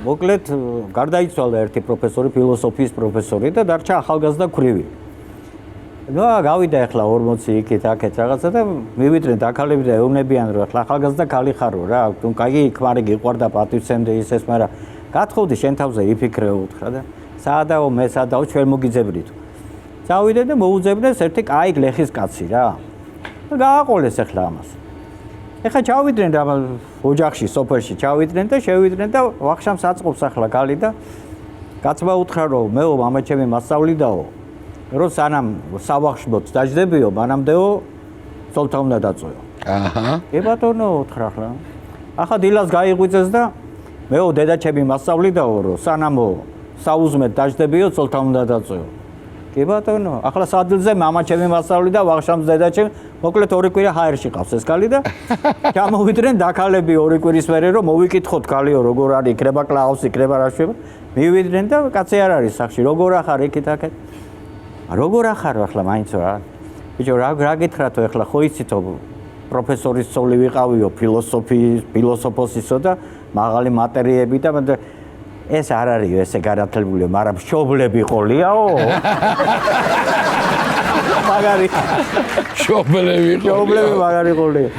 მოკლედ გარდაიცვალა ერთი პროფესორი, ფილოსოფიის პროფესორი და დარჩა ახალგაზრდა ქვრივი. ნუ გავიდა ახლა 40 იქით აქეთ რაღაცა და მივიდნენ დაქალები და ეუბნებიან რომ ახლა ახალგაზრდა ქალი ხარო რა, თუ კაი ქმარი გიყვარდა პატივცემდე ის ეს, მაგრამ გათხოვდი შენ თავზე იფიქრე უთხრა და საადაო მე საადაო ჩვენ მოგიძებნით. წავიდნენ და მოუძებნეს ერთი კაი გლეხის კაცი რა. და გააყოლეს ახლა ამას. ეხლა ჩავიდნენ და ოჯახში, სოფელში ჩავიდნენ და შევიდნენ და ვახშამს აწყობს ახლა გალი და კაცმა უთხრა რომ მეო მამა ჩემი მასწავლიდაო რომ სანამ სავახშმოთ დაждდებიო მანამდეო ცოლთა უნდა დაწვეო. აჰა. კი ბატონო უთხრა ახლა. ახლა დილას გაიღვიძეს და მეო დედა ჩემი მასწავლიდაო რომ სანამო საუზმეთ დაждდებიო ცოლთა უნდა დაწვეო. კი ბატონო, ახლა სადილზე მამა ჩემი მასწავლი და ვახშამს დედა ჩემი, მოკლედ ორი კვირა ჰაერში ყავს ეს კალი და ჩამოვიდნენ დაქალები ორი კვირის მერე რომ მოვიკითხოთ კალიო როგორ არის, იქნება კლაუსი, იქნება რა შევა. მივიდნენ და კაცი არ არის სახში, როგორ ახარ იქით აქეთ? როგორ ახარო ახლა მაინც რა? ბიჭო, რა გითხრათო ახლა ხო იცითო პროფესორის ცოლი ვიყავიო, ფილოსოფოსისო და მაღალი მატერიები და ეს არ არისო ესე განათლებულიო, მაგრამ მშობლები ყოლიაო. მაგარი. მშობლები მაგარი ყოლია.